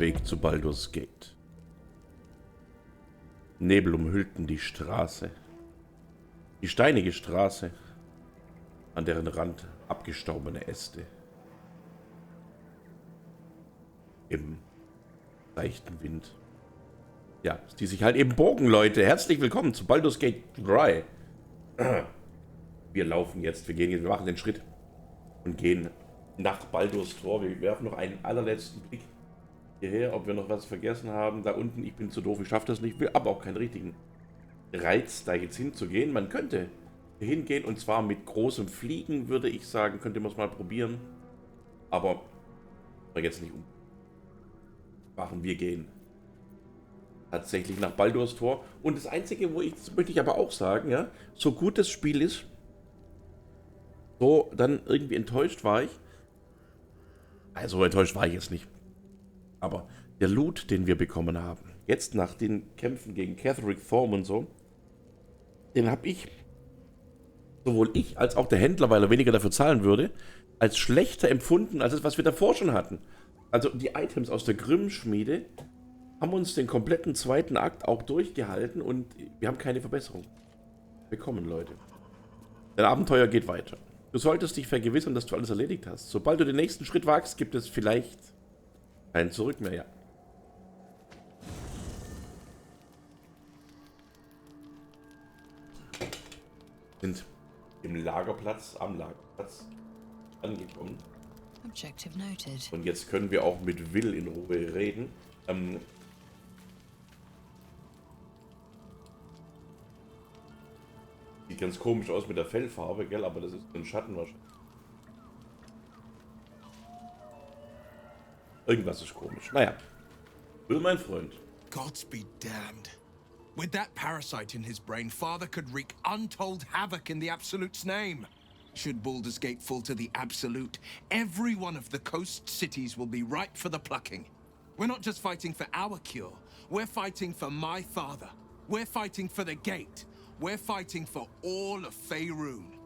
Weg zu Baldurs Gate. Nebel umhüllten die Straße. Die steinige Straße, an deren Rand abgestorbene Äste im leichten Wind. Ja, die sich halt eben bogen, Leute. Herzlich willkommen zu Baldur's Gate 3. Wir laufen jetzt, wir machen den Schritt und gehen nach Baldurs Tor. Wir werfen noch einen allerletzten Blick hierher, ob wir noch was vergessen haben. Da unten, ich bin zu doof, ich schaffe das nicht, will aber auch keinen richtigen Reiz, da jetzt hinzugehen. Man könnte hier hingehen und zwar mit großem Fliegen, würde ich sagen, könnte man es mal probieren. Aber jetzt nicht machen, wir gehen tatsächlich nach Baldurs Tor. Und das Einzige, das möchte ich aber auch sagen, ja, so gut das Spiel ist, so dann irgendwie enttäuscht war ich. Also enttäuscht war ich jetzt nicht. Aber der Loot, den wir bekommen haben, jetzt nach den Kämpfen gegen Catherick Thorm und so, den habe ich, sowohl ich als auch der Händler, weil er weniger dafür zahlen würde, als schlechter empfunden, als das, was wir davor schon hatten. Also die Items aus der Grimm-Schmiede haben uns den kompletten zweiten Akt auch durchgehalten und wir haben keine Verbesserung bekommen, Leute. Dein Abenteuer geht weiter. Du solltest dich vergewissern, dass du alles erledigt hast. Sobald du den nächsten Schritt wagst, gibt es vielleicht kein Zurück mehr, ja. Sind am Lagerplatz angekommen. Objective noted. Und jetzt können wir auch mit Will in Ruhe reden. Sieht ganz komisch aus mit der Fellfarbe, gell? Aber das ist ein Schatten wahrscheinlich. Irgendwas ist komisch. Naja. Will, mein Freund. Gods be damned. With that parasite in his brain, Father could wreak untold havoc in the Absolute's name. Should Baldur's Gate fall to the Absolute, every one of the coast cities will be ripe for the plucking. We're not just fighting for our cure. We're fighting for my father. We're fighting for the Gate. We're fighting for all of Faerun.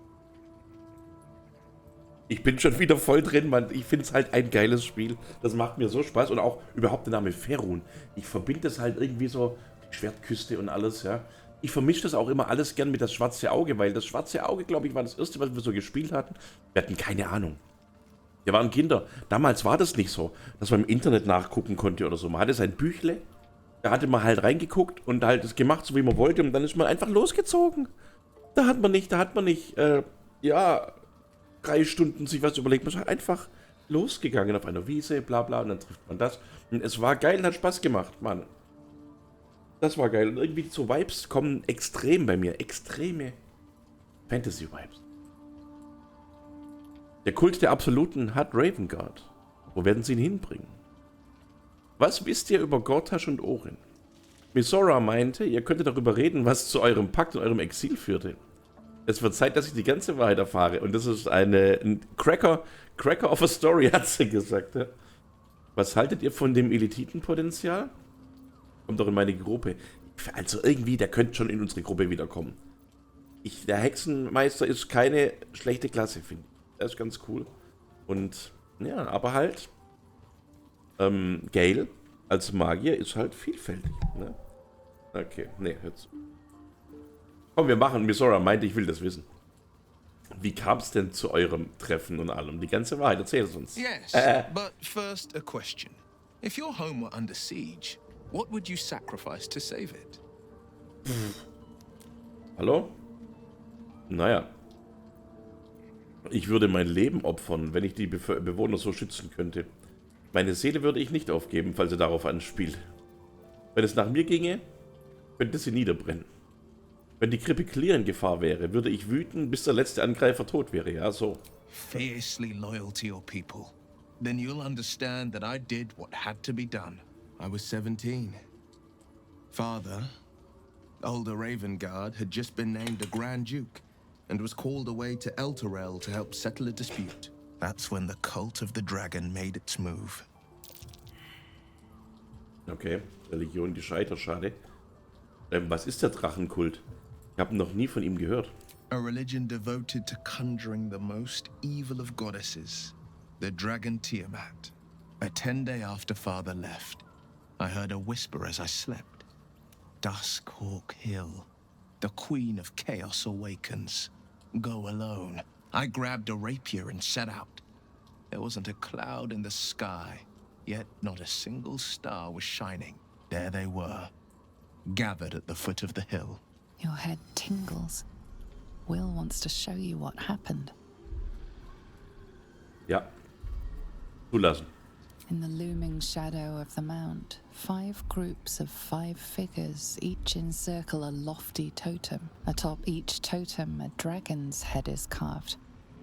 Ich bin schon wieder voll drin, Mann. Ich finde es halt ein geiles Spiel. Das macht mir so Spaß. Und auch überhaupt der Name Faerun. Ich verbinde das halt irgendwie so, die Schwertküste und alles, ja. Ich vermische das auch immer alles gern mit das schwarze Auge, weil das schwarze Auge, glaube ich, war das erste, was wir so gespielt hatten. Wir hatten keine Ahnung. Wir waren Kinder. Damals war das nicht so, dass man im Internet nachgucken konnte oder so. Man hatte sein Büchle, da hatte man halt reingeguckt und halt das gemacht, so wie man wollte. Und dann ist man einfach losgezogen. Da hat man nicht, ja, 3 Stunden sich was überlegt. Man ist einfach losgegangen auf einer Wiese, bla bla, und dann trifft man das. Und es war geil und hat Spaß gemacht, Mann. Das war geil. Und irgendwie so Vibes kommen extrem bei mir. Extreme Fantasy-Vibes. Der Kult der Absoluten hat Ravengard. Wo werden sie ihn hinbringen? Was wisst ihr über Gortash und Orin? Misora meinte, ihr könntet darüber reden, was zu eurem Pakt und eurem Exil führte. Es wird Zeit, dass ich die ganze Wahrheit erfahre. Und das ist ein Cracker of a Story, hat sie gesagt. Ja? Was haltet ihr von dem Elititenpotenzial? Kommt doch in meine Gruppe. Also irgendwie, der könnte schon in unsere Gruppe wiederkommen. Der Hexenmeister ist keine schlechte Klasse, finde ich. Der ist ganz cool. Und, ja, aber halt, Gale als Magier ist halt vielfältig. Ne? Okay, ne, jetzt. Komm, wir machen. Misora meinte, ich will das wissen. Wie kam es denn zu eurem Treffen und allem? Die ganze Wahrheit, erzähl es uns. Yes, but first a question. If your home were under siege, what would you sacrifice to save it? Hallo? Naja. Ich würde mein Leben opfern, wenn ich die Bewohner so schützen könnte. Meine Seele würde ich nicht aufgeben, falls ihr darauf anspielt. Wenn es nach mir ginge, könnte sie niederbrennen. Wenn die Krippe clear in Gefahr wäre, würde ich wüten, bis der letzte Angreifer tot wäre. Ja, so. Fiercely loyal to your people. Then you'll understand that I did what had to be done. I was 17. Father, older Ravengard, had just been named a Grand Duke and was called away to Elturel to help settle a dispute. That's when the cult of the dragon made its move. Okay, Religion gescheitert, schade. Was ist der Drachenkult? Ich habe noch nie von ihm gehört. A religion devoted to conjuring the most evil of goddesses, the dragon Tiamat. A 10-day after Father left, I heard a whisper as I slept. Duskhawk Hill. The Queen of Chaos awakens. Go alone. I grabbed a rapier and set out. There wasn't a cloud in the sky, yet not a single star was shining. There they were, gathered at the foot of the hill. Your head tingles. Will wants to show you what happened. Ja. Zulassen. In the looming shadow of the mount, 5 groups of 5 figures each encircle a lofty totem. Atop each totem, a dragon's head is carved,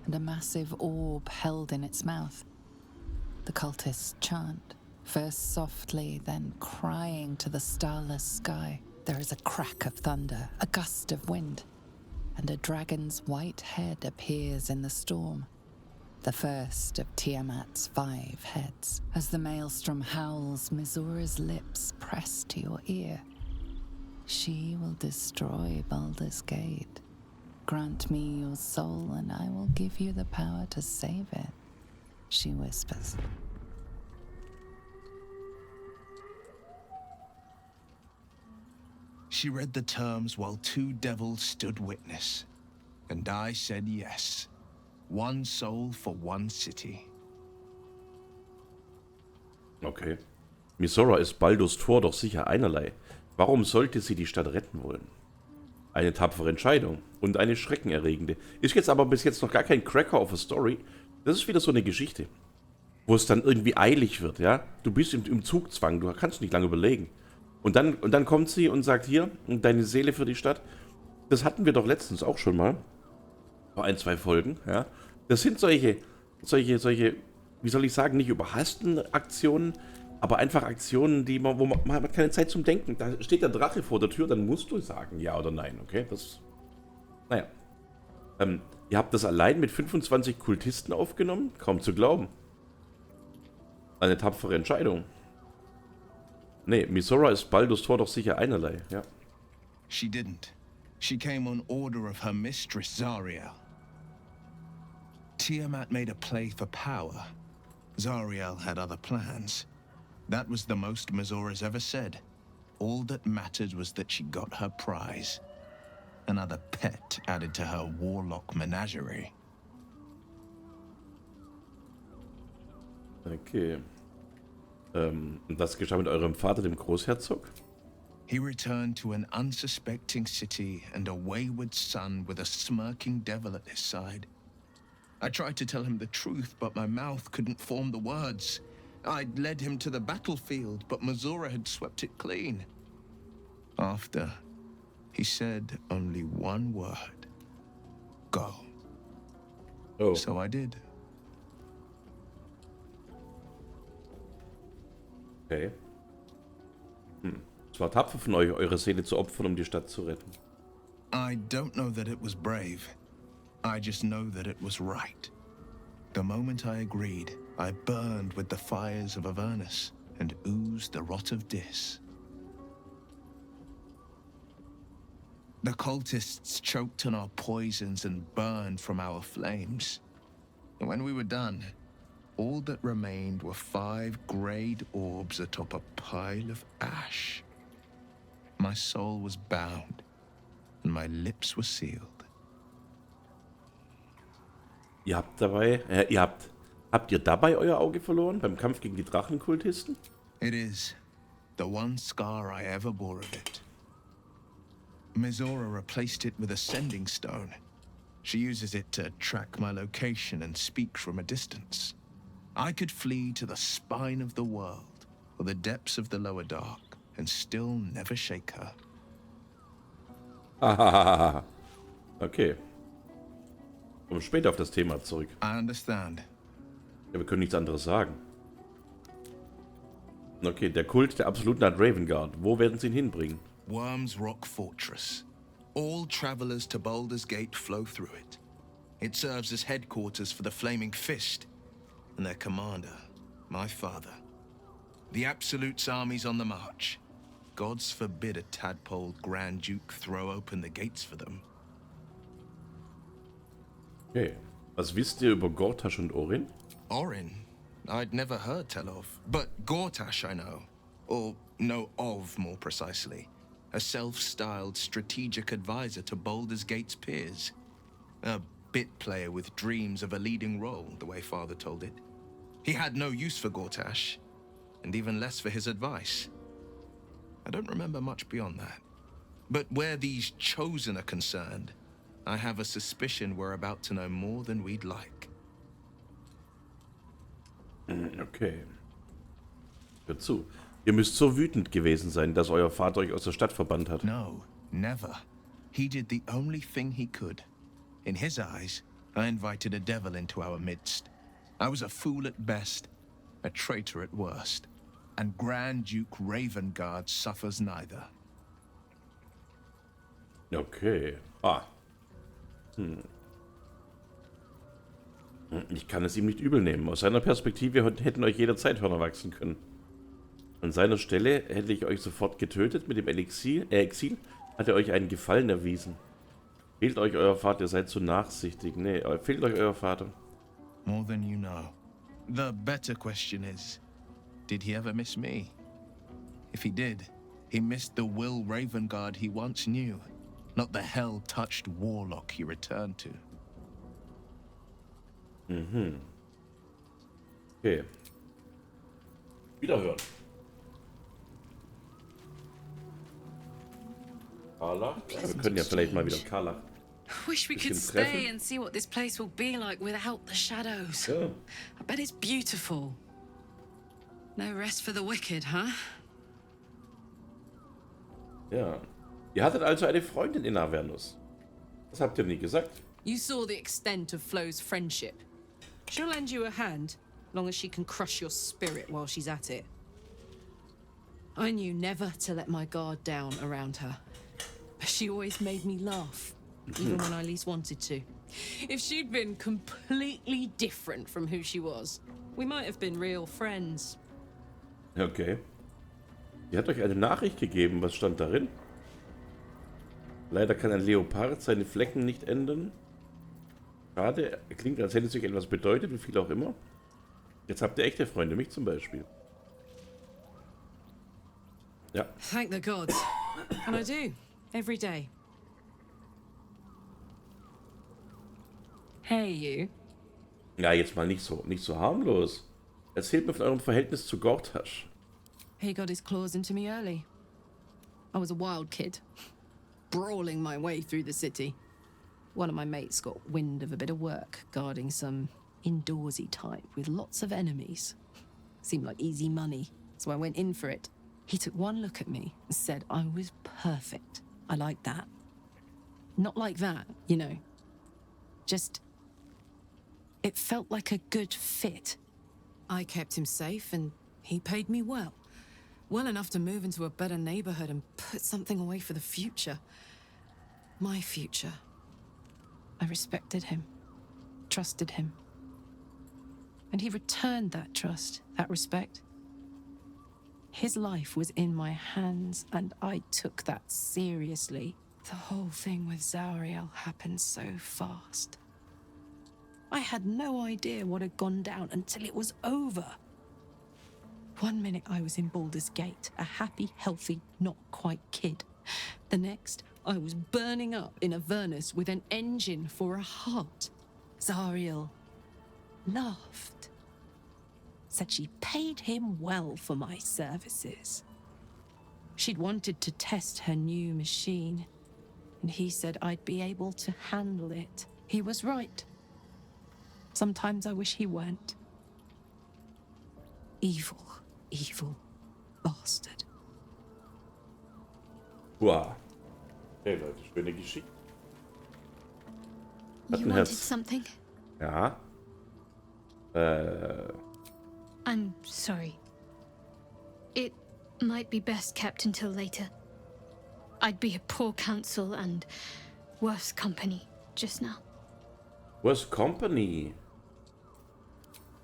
and a massive orb held in its mouth. The cultists chant, first softly, then crying to the starless sky. There is a crack of thunder, a gust of wind, and a dragon's white head appears in the storm. The first of Tiamat's 5 heads. As the maelstrom howls, Missoura's lips press to your ear. She will destroy Baldur's Gate. Grant me your soul and I will give you the power to save it, she whispers. She read the terms while 2 devils stood witness, and I said yes. 1 soul for 1 city. Okay. Misora ist Baldurs Tor doch sicher einerlei. Warum sollte sie die Stadt retten wollen? Eine tapfere Entscheidung und eine schreckenerregende. Ist jetzt aber bis jetzt noch gar kein Cracker of a Story. Das ist wieder so eine Geschichte, wo es dann irgendwie eilig wird, ja? Du bist im Zugzwang, du kannst nicht lange überlegen. Und dann kommt sie und sagt, hier, deine Seele für die Stadt. Das hatten wir doch letztens auch schon mal. Vor 1, 2 Folgen, ja. Das sind solche, wie soll ich sagen, nicht überhassten Aktionen, aber einfach Aktionen, wo man hat keine Zeit zum Denken. Da steht der Drache vor der Tür, dann musst du sagen, ja oder nein, okay? Naja. Ihr habt das allein mit 25 Kultisten aufgenommen? Kaum zu glauben. Eine tapfere Entscheidung. Nee, Misora ist Baldurs Tor doch sicher einerlei, ja. She didn't. She came on order of her mistress, Zariel. Tiamat made a play for power. Zariel had other plans. That was the most Mizora's ever said. All that mattered was that she got her prize. Another pet added to her warlock menagerie. Okay. Und was geschah mit eurem Vater, dem Großherzog? He returned to an unsuspecting city and a wayward son with a smirking devil at his side. I tried to tell him the truth, but my mouth couldn't form the words. I'd led him to the battlefield, but Misora had swept it clean. After, he said only one word. Go. Oh. So I did. Okay. Es war tapfer von euch, eure Seele zu opfern, um die Stadt zu retten. I don't know that it was brave. I just know that it was right. The moment I agreed, I burned with the fires of Avernus and oozed the rot of Dis. The cultists choked on our poisons and burned from our flames. And when we were done, all that remained were 5 greyed orbs atop a pile of ash. My soul was bound, and my lips were sealed. Habt ihr dabei euer Auge verloren beim Kampf gegen die Drachenkultisten? It is the one scar I ever bore of it. Misora replaced it with a sending stone. She uses it to track my location and speak from a distance. I could flee to the spine of the world or the depths of the lower dark and still never shake her. Hahaha. Okay. Kommen später auf das Thema zurück. I understand. Ja, wir können nichts anderes sagen. Okay, der Kult der absoluten Art Ravengard. Wo werden sie ihn hinbringen? Worm's Rock Fortress. All travelers to Baldur's Gate flow through it. It serves as headquarters for the Flaming Fist and their commander, my father. The Absolute's army's on the march. Gods forbid a tadpole Grand Duke throw open the gates for them. Okay. Was wisst ihr über Gortash und Orin? Orin? I'd never heard tell of, but Gortash I know. Or know of, more precisely. A self-styled strategic advisor to Baldur's Gate's peers. A bit player with dreams of a leading role, the way Father told it. He had no use for Gortash, and even less for his advice. I don't remember much beyond that. But where these chosen are concerned, I have a suspicion we're about to know more than we'd like. Okay. Hört zu. Ihr müsst so wütend gewesen sein, dass euer Vater euch aus der Stadt verbannt hat. No, never. He did the only thing he could. In his eyes, I invited a devil into our midst. I was a fool at best, a traitor at worst. And Grand Duke Ravengard suffers neither. Okay. Ich kann es ihm nicht übel nehmen. Aus seiner Perspektive hätten euch jederzeit Hörner wachsen können. An seiner Stelle hätte ich euch sofort getötet. Mit dem Exil hat er euch einen Gefallen erwiesen. Fehlt euch euer Vater, ihr seid zu nachsichtig. Nee, fehlt euch euer Vater. More than you know. The better question is, did he ever miss me? If he did, he missed the Will Ravengard he once knew, not the hell-touched warlock he returned to. Okay. Wiederhören. Carla? Ja, wir können ja vielleicht mal wieder Carla. Wish we could stay and see what this place will be like without the shadows. Ja. I bet it's beautiful. No rest for the wicked, huh? Ja. Ihr hattet also eine Freundin in Avernus. Das habt ihr nie gesagt. You saw the extent of Flo's friendship. She'll lend you a hand, long as she can crush your spirit while she's at it. I knew never to let my guard down around her. She always made me laugh, even when I least wanted to. If she'd been completely different from who she was, we might have been real friends. Okay. Die hat euch eine Nachricht gegeben. Was stand darin? Leider kann ein Leopard seine Flecken nicht ändern. Schade, klingt, als hätte es euch etwas bedeutet, wie viel auch immer. Jetzt habt ihr echte Freunde, mich zum Beispiel. Ja. Thank the gods. And I do, every day. Hey, you. Ja, jetzt mal nicht so harmlos. Erzählt mir von eurem Verhältnis zu Gortash. He got his claws into me early. I was a wild kid, brawling my way through the city. One of my mates got wind of a bit of work guarding some indoorsy type with lots of enemies. Seemed like easy money, so I went in for it. He took one look at me and said I was perfect. I like that. Not like that, you know. Just, it felt like a good fit. I kept him safe and he paid me well. Well enough to move into a better neighborhood and put something away for the future. My future. I respected him, trusted him. And he returned that trust, that respect. His life was in my hands, and I took that seriously. The whole thing with Zariel happened so fast. I had no idea what had gone down until it was over. 1 minute I was in Baldur's Gate, a happy, healthy, not quite kid. The next, I was burning up in Avernus with an engine for a heart. Zariel laughed. Said she paid him well for my services. She'd wanted to test her new machine, and he said I'd be able to handle it. He was right. Sometimes I wish he weren't. Evil, evil bastard. Wow. Hey Leute, schöne Geschichte. You wanted something? Ja. I'm sorry. It might be best kept until later. I'd be a poor counsel and worse company just now. Worst Company.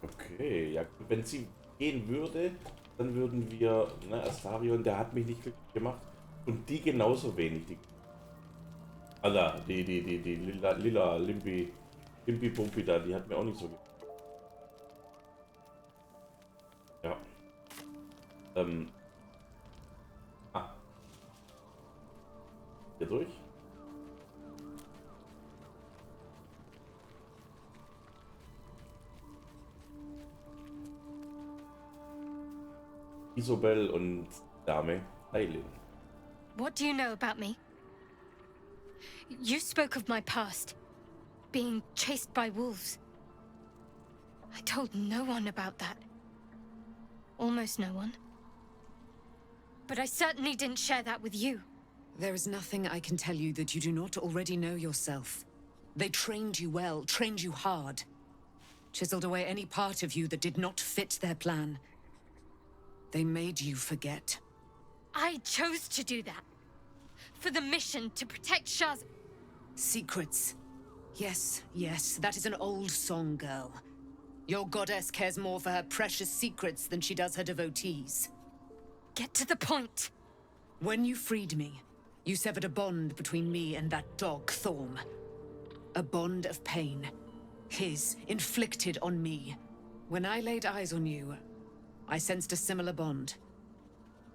Okay, ja, wenn sie gehen würde, dann würden wir, ne, Astarion, der hat mich nicht glücklich gemacht. Und die genauso wenig. Die lila Limpi Pumpi da, die hat mir auch nicht so gefallen. Ja. Hier durch. Isobel und Dame Eileen. What do you know about me? You spoke of my past, being chased by wolves. I told no one about that. Almost no one. But I certainly didn't share that with you. There is nothing I can tell you that you do not already know yourself. They trained you well, trained you hard. Chiseled away any part of you that did not fit their plan. They made you forget. I chose to do that. For the mission to protect Shah's... Secrets. Yes, yes, that is an old song, girl. Your goddess cares more for her precious secrets than she does her devotees. Get to the point. When you freed me, you severed a bond between me and that dog, Thorm. A bond of pain. His, inflicted on me. When I laid eyes on you, I sensed a similar bond.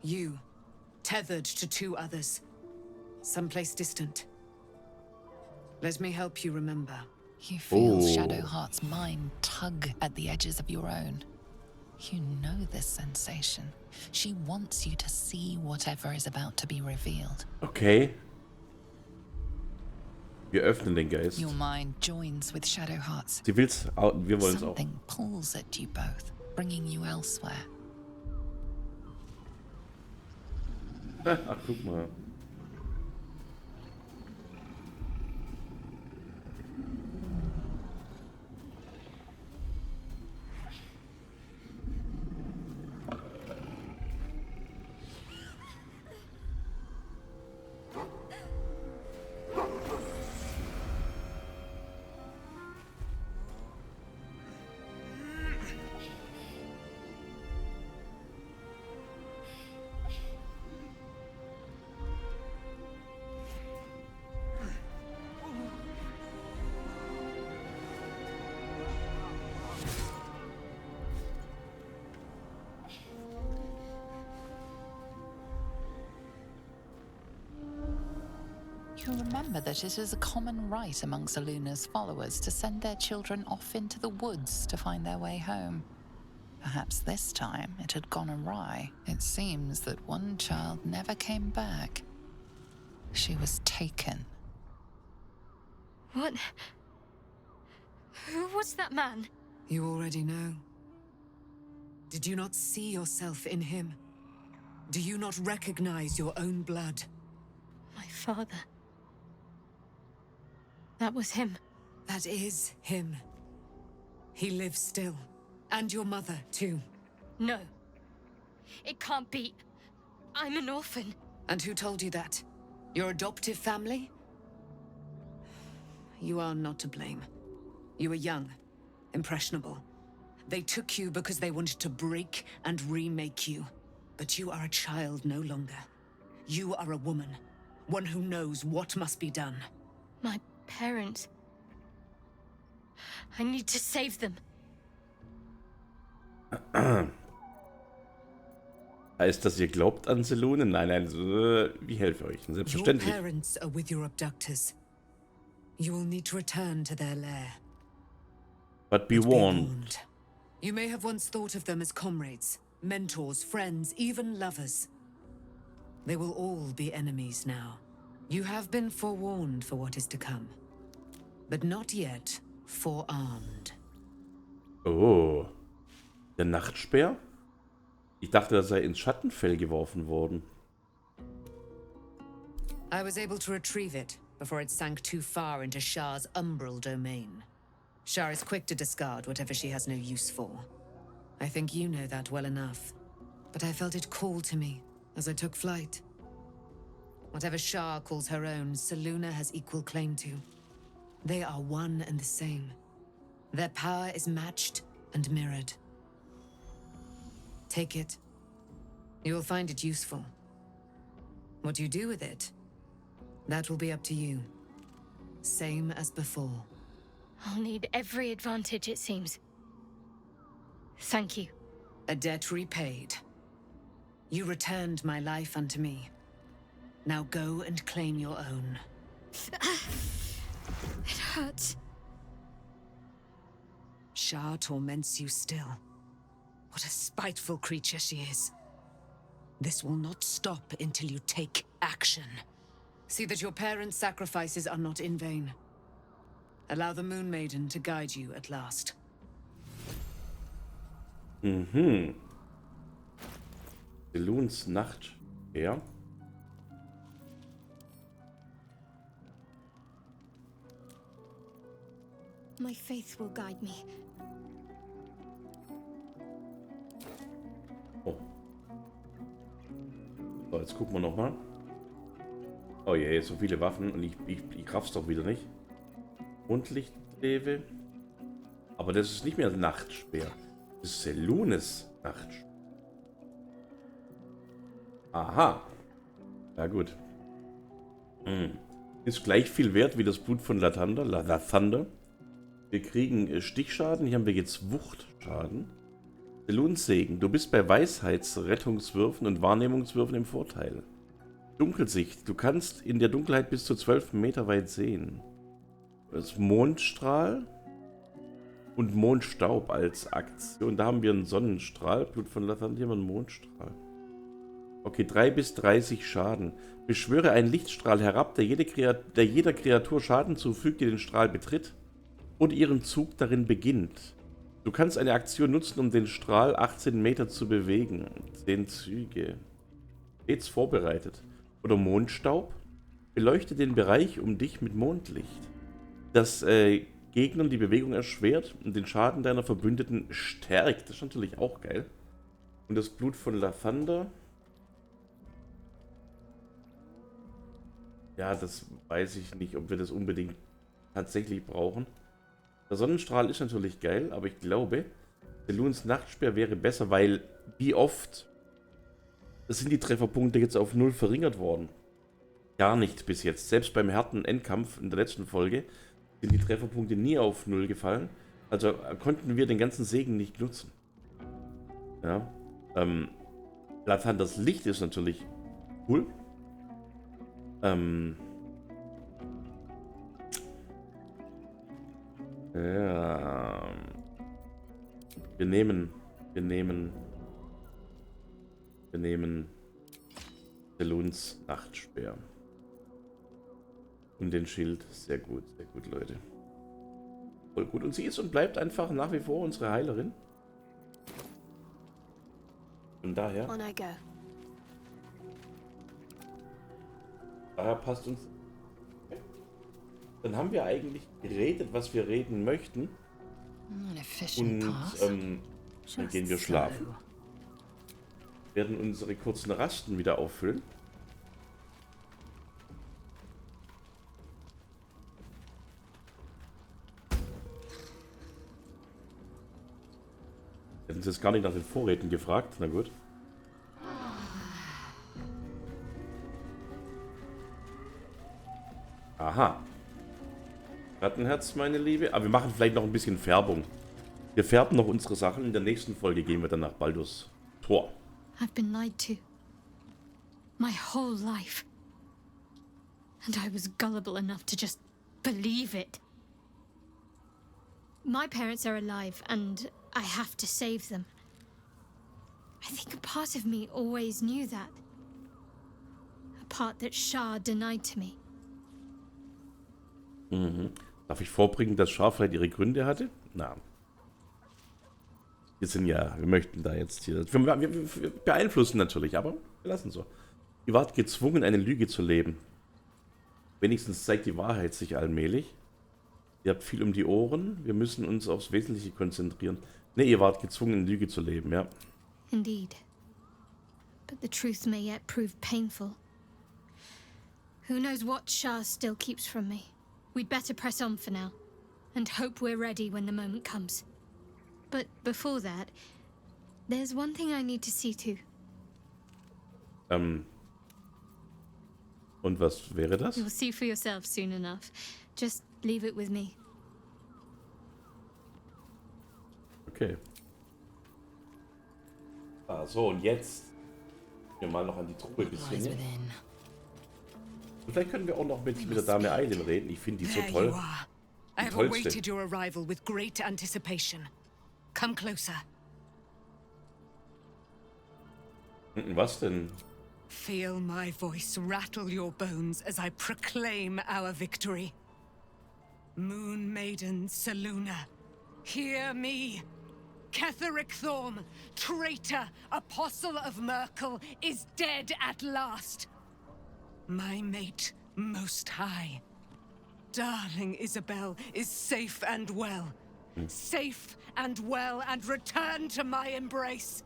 You, tethered to two others. Someplace distant. Let me help you remember. You feel Shadowheart's mind tug at the edges of your own. You know this sensation. She wants you to see whatever is about to be revealed. Okay. Wir öffnen den Geist. Your mind joins with Shadowheart's. Sie will's, wir wollen's auch. Something pulls at you both, bringing you elsewhere. Ach, guck mal. You remember that it is a common rite among Luna's followers to send their children off into the woods to find their way home. Perhaps this time it had gone awry. It seems that one child never came back. She was taken. What? Who was that man? You already know. Did you not see yourself in him? Do you not recognize your own blood? My father. That was him. That is him. He lives still. And your mother, too. No. It can't be. I'm an orphan. And who told you that? Your adoptive family? You are not to blame. You were young, impressionable. They took you because they wanted to break and remake you. But you are a child no longer. You are a woman. One who knows what must be done. My parents. I need to save them. Heißt das, ihr glaubt an Selune? Nein, nein, wie helfe euch? Selbstverständlich. Your parents are with your abductors. You will need to return to their lair. But be warned. You may have once thought of them as comrades, mentors, friends, even lovers. They will all be enemies now. You have been forewarned for what is to come, but not yet forearmed. Oh. Der Nachtspeer? Ich dachte, er sei ins Schattenfell geworfen worden. I was able to retrieve it before it sank too far into Shah's umbral domain. Shah is quick to discard whatever she has no use for. I think you know that well enough. But I felt it call to me as I took flight. Whatever Shah calls her own, Seluna has equal claim to. They are one and the same. Their power is matched and mirrored. Take it. You will find it useful. What you do with it, that will be up to you. Same as before. I'll need every advantage, it seems. Thank you. A debt repaid. You returned my life unto me. Now go and claim your own. It hurts. Shar torments you still. What a spiteful creature she is. This will not stop until you take action. See that your parents' sacrifices are not in vain. Allow the Moon Maiden to guide you at last. Luns Nacht. Ja. My faith will guide me. Oh. So, jetzt gucken wir nochmal. Oh je, so viele Waffen und ich raff's doch wieder nicht. Mondlichtlewe. Aber das ist nicht mehr Nachtspeer. Das ist Selunes Nachtspeer. Aha. Ja gut. Ist gleich viel wert wie das Blut von Lathander. Wir kriegen Stichschaden. Hier haben wir jetzt Wuchtschaden. Selunsegen. Du bist bei Weisheitsrettungswürfen und Wahrnehmungswürfen im Vorteil. Dunkelsicht. Du kannst in der Dunkelheit bis zu 12 Meter weit sehen. Das Mondstrahl und Mondstaub als Aktion. Da haben wir einen Sonnenstrahl. Blut von Lathander. Hier haben wir einen Mondstrahl. Okay, 3 bis 30 Schaden. Beschwöre einen Lichtstrahl herab, der jeder Kreatur Schaden zufügt, die den Strahl betritt und ihren Zug darin beginnt. Du kannst eine Aktion nutzen, um den Strahl 18 Meter zu bewegen. 10 Züge. Stets vorbereitet. Oder Mondstaub. Beleuchte den Bereich um dich mit Mondlicht. Das Gegnern die Bewegung erschwert und den Schaden deiner Verbündeten stärkt. Das ist natürlich auch geil. Und das Blut von Lathander. Ja, das weiß ich nicht, ob wir das unbedingt tatsächlich brauchen. Der Sonnenstrahl ist natürlich geil, aber ich glaube, Seluns Nachtspeer wäre besser, weil wie oft sind die Trefferpunkte jetzt auf 0 verringert worden? Gar nicht bis jetzt. Selbst beim harten Endkampf in der letzten Folge sind die Trefferpunkte nie auf 0 gefallen. Also konnten wir den ganzen Segen nicht nutzen. Ja. Lathanders Licht ist natürlich cool. Ja. Wir nehmen Seluns Nachtspeer. Und den Schild. Sehr gut, Leute. Voll gut. Und sie ist und bleibt einfach nach wie vor unsere Heilerin. Von daher. On I go. Daher passt uns. Dann haben wir eigentlich geredet, was wir reden möchten. Und dann gehen wir schlafen. Werden unsere kurzen Rasten wieder auffüllen. Wir hätten uns jetzt gar nicht nach den Vorräten gefragt. Na gut. Aha. Rattenherz, meine Liebe. Aber wir machen vielleicht noch ein bisschen Färbung. Wir färben noch unsere Sachen. In der nächsten Folge gehen wir dann nach Baldurs Tor. I've been lied to. My whole life. And I was gullible enough to just believe it. My parents are alive, and I have to save them. I think a part of me always knew that. A part that Shar denied to me. Darf ich vorbringen, dass Schar vielleicht ihre Gründe hatte? Na. Wir möchten da jetzt hier. Wir beeinflussen natürlich, aber wir lassen so. Ihr wart gezwungen, eine Lüge zu leben. Wenigstens zeigt die Wahrheit sich allmählich. Ihr habt viel um die Ohren. Wir müssen uns aufs Wesentliche konzentrieren. Ne, ihr wart gezwungen, eine Lüge zu leben, ja. Indeed. But the truth may yet prove painful. Who knows what Shar still keeps from me? We'd better press on for now, and hope we're ready when the moment comes. But before that, there's one thing I need to see to. Und was wäre das? You'll see for yourself soon enough. Just leave it with me. Okay. So, und jetzt gehen wir mal noch an die Truppe ein bisschen. Vielleicht können wir auch noch mit der Dame Eileen reden. Ich finde die so There toll. you are. I have tollste. awaited your arrival with great anticipation. Come closer. Was denn? Feel my voice rattle your bones as I proclaim our victory. Moon Maiden Seluna, hear me. Ketheric Thorm, traitor, apostle of Merkel, is dead at last. My mate, most high. Darling Isabel is safe and well. Safe and well and returned to my embrace.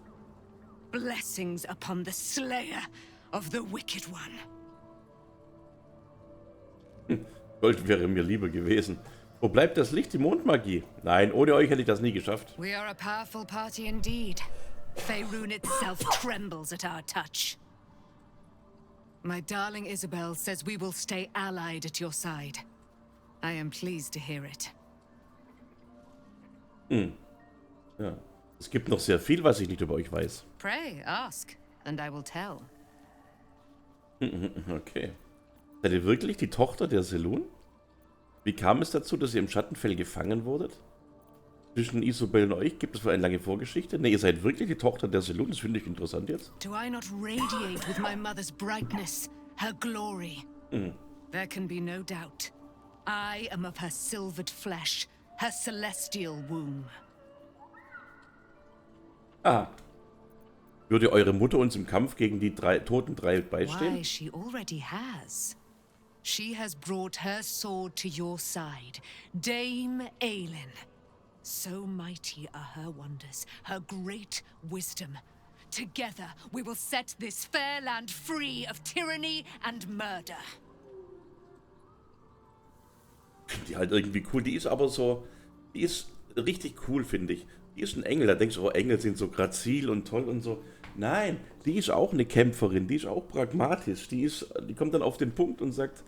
Blessings upon the slayer of the wicked one. Gold wäre mir lieber gewesen. Wo bleibt das Licht, die Mondmagie? Nein, ohne euch hätte ich das nie geschafft. We are a powerful party indeed. Faerun itself trembles at our touch. My darling Isabel says we will stay allied at your side. I am pleased to hear it. Ja. Es gibt noch sehr viel, was ich nicht über euch weiß. Pray, ask, and I will tell. Okay. Seid ihr wirklich die Tochter der Selun? Wie kam es dazu, dass ihr im Schattenfell gefangen wurdet? Zwischen Isabel und euch gibt es wohl eine lange Vorgeschichte. Ne, ihr seid wirklich die Tochter der Selun, das finde ich interessant jetzt. Do I not radiate with my mother's brightness, her glory? There can be no doubt. I am of her silvered flesh, her celestial womb. Ah. Würde eure Mutter uns im Kampf gegen die toten drei beistehen? Why, she already has. She has brought her sword to your side, Dame Aelin. So mighty are her wonders, her great wisdom. Together we will set this fair land free of tyranny and murder. Die halt irgendwie cool. Die ist aber so, die ist richtig cool, finde ich. Die ist ein Engel. Da denkst du, oh, Engel sind so grazil und toll und so. Nein, die ist auch eine Kämpferin. Die ist auch pragmatisch. Die kommt dann auf den Punkt und sagt,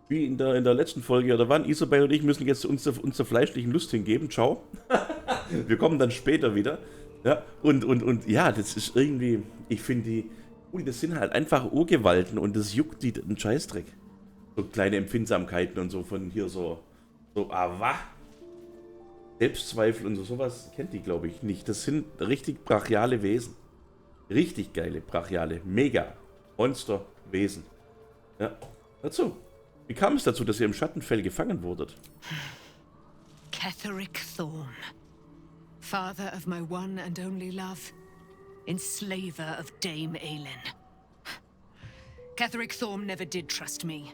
wie in der letzten Folge, oder wann, Isabel und ich müssen jetzt uns der fleischlichen Lust hingeben. Ciao. Wir kommen dann später wieder. Ja, und ja, das ist irgendwie, ich finde die, das sind halt einfach Urgewalten und das juckt die einen Scheißdreck. So kleine Empfindsamkeiten und so von hier so Selbstzweifel und sowas kennt die, glaube ich, nicht. Das sind richtig brachiale Wesen. Richtig geile, brachiale, mega Monsterwesen. Ja, dazu. Wie kam es dazu, dass ihr im Schattenfell gefangen wurdet? Ketheric Thorm, father of my one and only love, enslaver of Dame Aelin. Ketheric Thorm never did trust me,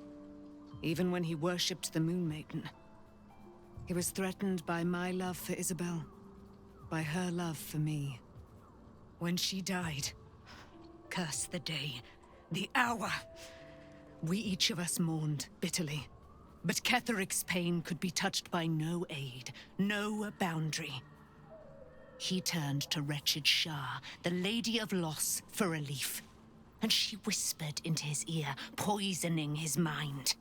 even when he worshipped the Moon Maiden. He was threatened by my love for Isabel, by her love for me. When she died, curse the day, the hour. We each of us mourned bitterly. But Ketheric's pain could be touched by no aid, no boundary. He turned to wretched Shah, the Lady of Loss, for relief. And she whispered into his ear, poisoning his mind.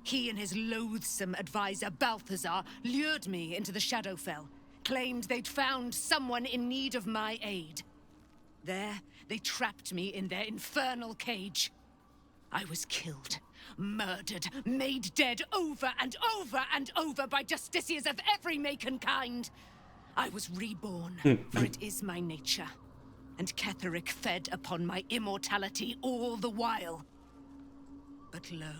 He and his loathsome advisor, Balthazar, lured me into the Shadowfell, claimed they'd found someone in need of my aid. There, they trapped me in their infernal cage. I was killed, murdered, made dead over and over and over by justiciars of every make and kind. I was reborn, for it is my nature. And Ketheric fed upon my immortality all the while. But lo,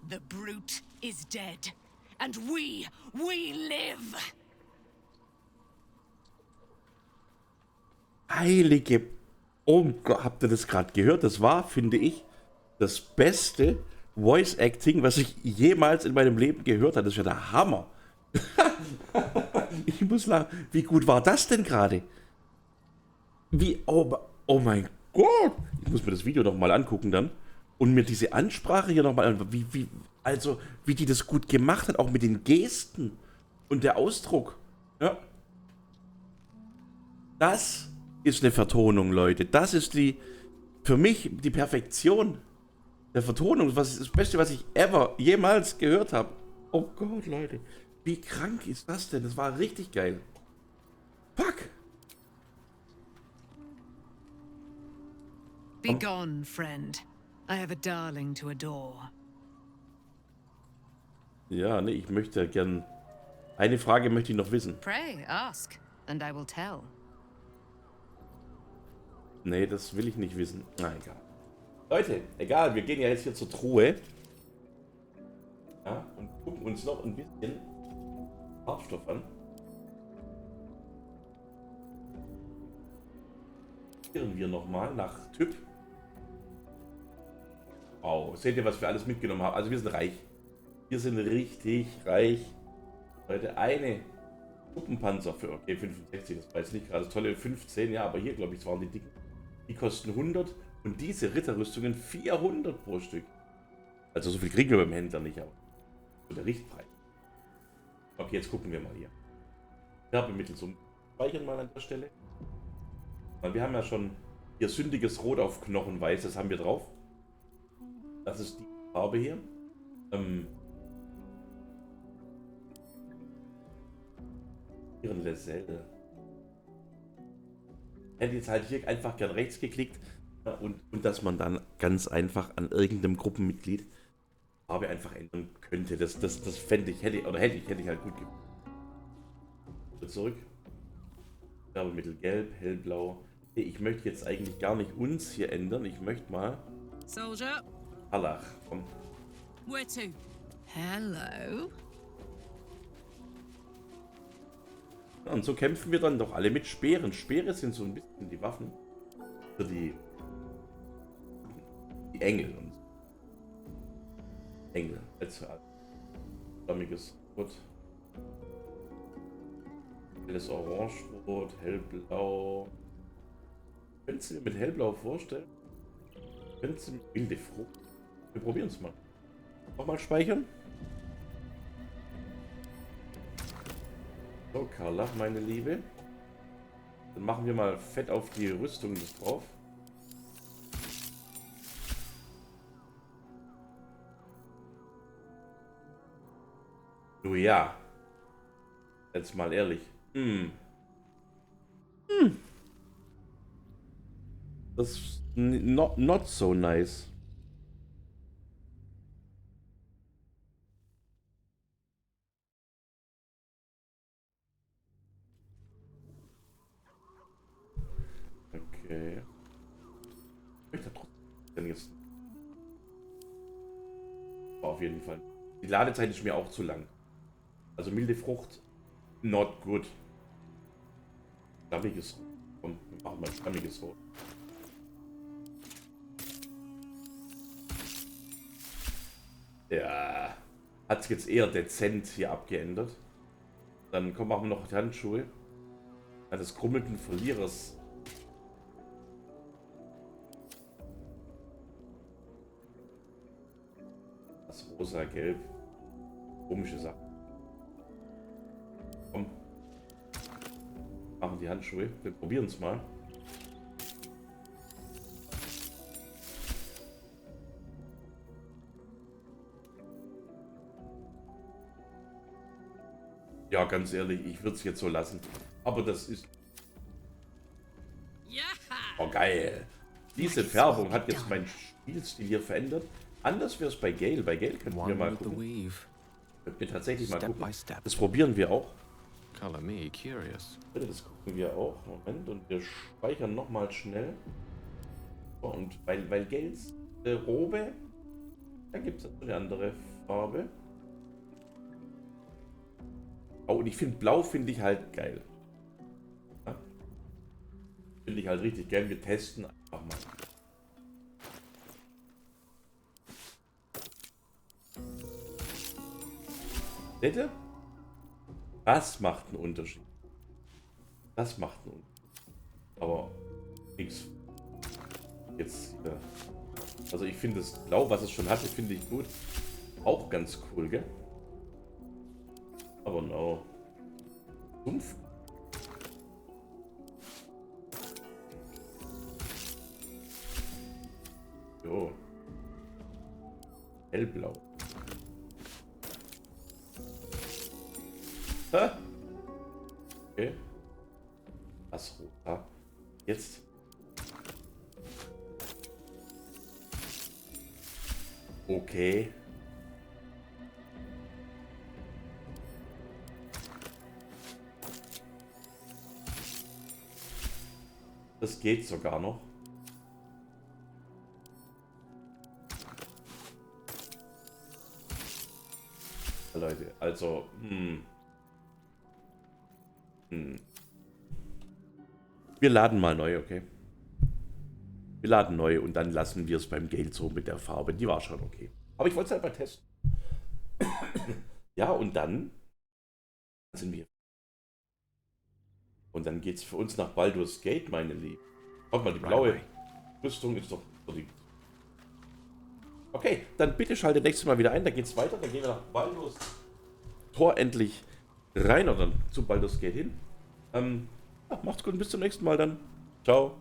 the brute is dead, and we live! Heilige... Oh Gott, habt ihr das gerade gehört? Das war, finde ich, das beste Voice-Acting, was ich jemals in meinem Leben gehört habe. Das ist ja der Hammer. Ich muss lachen. Wie gut war das denn gerade? Oh mein Gott. Ich muss mir das Video noch mal angucken dann. Und mir diese Ansprache hier nochmal an. Wie die das gut gemacht hat. Auch mit den Gesten. Und der Ausdruck. Ja. Das ist eine Vertonung, Leute. Das ist für mich die Perfektion der Vertonung. Das ist das Beste, was ich jemals gehört habe. Oh Gott, Leute. Wie krank ist das denn? Das war richtig geil. Fuck. Be gone, friend. I have a darling to adore. Ja, ne, ich möchte gern... Eine Frage möchte ich noch wissen. Pray, ask, and I will tell. Nee, das will ich nicht wissen. Na, egal. Leute, egal, wir gehen ja jetzt hier zur Truhe. Ja, und gucken uns noch ein bisschen Farbstoff an. Probieren wir nochmal nach Typ. Wow, seht ihr, was wir alles mitgenommen haben? Also wir sind reich. Wir sind richtig reich. Leute, eine Truppenpanzer für, okay, 65, das war jetzt nicht gerade das tolle, 15, ja, aber hier, glaube ich, waren die dicken. Die kosten 100 und diese Ritterrüstungen 400 pro Stück. Also so viel kriegen wir beim Händler nicht, aber so der Richtpreis. Okay, jetzt gucken wir mal hier. Werbemittel zum Speichern mal an der Stelle. Weil wir haben ja schon hier sündiges Rot auf Knochenweiß, das haben wir drauf. Das ist die Farbe hier. Ihren Leselle. Hätte jetzt halt hier einfach gern rechts geklickt und dass man dann ganz einfach an irgendeinem Gruppenmitglied Farbe einfach ändern könnte. Das fände ich, hätte ich halt gut gemacht. Zurück. Werbemittel gelb, hellblau. Nee, ich möchte jetzt eigentlich gar nicht uns hier ändern. Ich möchte mal. Soldier. Allah, komm. Where to? Hello. Ja, und so kämpfen wir dann doch alle mit Speeren. Speere sind so ein bisschen die Waffen für die Engel und so. Engel. Als stammiges Rot. Helles Orange-Rot, hellblau. Könntest du dir mit hellblau vorstellen? Könntest du mit wilde Frucht? Wir probieren es mal. Nochmal speichern. So, Carla, meine Liebe. Dann machen wir mal fett auf die Rüstung drauf. Du ja. Jetzt mal ehrlich. Das ist not so nice. Okay. Ich möchte trotzdem jetzt. Auf jeden Fall. Die Ladezeit ist mir auch zu lang. Also milde Frucht, not good. Stammiges Rot. Komm, wir machen mal stammiges Rot. Ja, hat sich jetzt eher dezent hier abgeändert. Dann kommen auch noch die Handschuhe. Des krummelnden Verlierers. Das rosa-gelb. Komische Sache. Komm. Machen die Handschuhe. Wir probieren es mal. Ja, ganz ehrlich, ich würde es jetzt so lassen. Aber das ist... Oh, geil. Diese Färbung hat jetzt meinen Spielstil hier verändert. Anders wäre es bei Gale. Bei Gale könnten wir mal gucken. Könnten wir tatsächlich mal gucken. Das probieren wir auch. Das gucken wir auch. Moment. Und wir speichern nochmal schnell. So, und weil Gales Robe, da gibt es eine andere Farbe. Oh, und ich finde Blau finde ich halt geil. Ja? Finde ich halt richtig geil. Wir testen einfach mal. Seht ihr? Das macht einen Unterschied. Das macht einen Unterschied. Aber nichts. Jetzt. Also ich finde das Blau, was es schon hatte, finde ich gut. Auch ganz cool, gell? Aber no. Sumpf. Jo. Hellblau. Ha? Okay. Das rosa. Jetzt. Okay. Das geht sogar noch. Leute, also, Wir laden mal neu, okay? Wir laden neu und dann lassen wir es beim Geld so mit der Farbe. Die war schon okay. Aber ich wollte es halt mal testen. Ja, und dann sind wir. Und dann geht es für uns nach Baldur's Gate, meine Lieben. Schaut mal, die blaue Rüstung ist doch verdient. Okay, dann bitte schalte nächstes Mal wieder ein. Da geht's weiter. Dann gehen wir nach Baldur's Tor endlich rein oder zu Baldur's Gate hin. Ja, macht's gut und bis zum nächsten Mal dann. Ciao.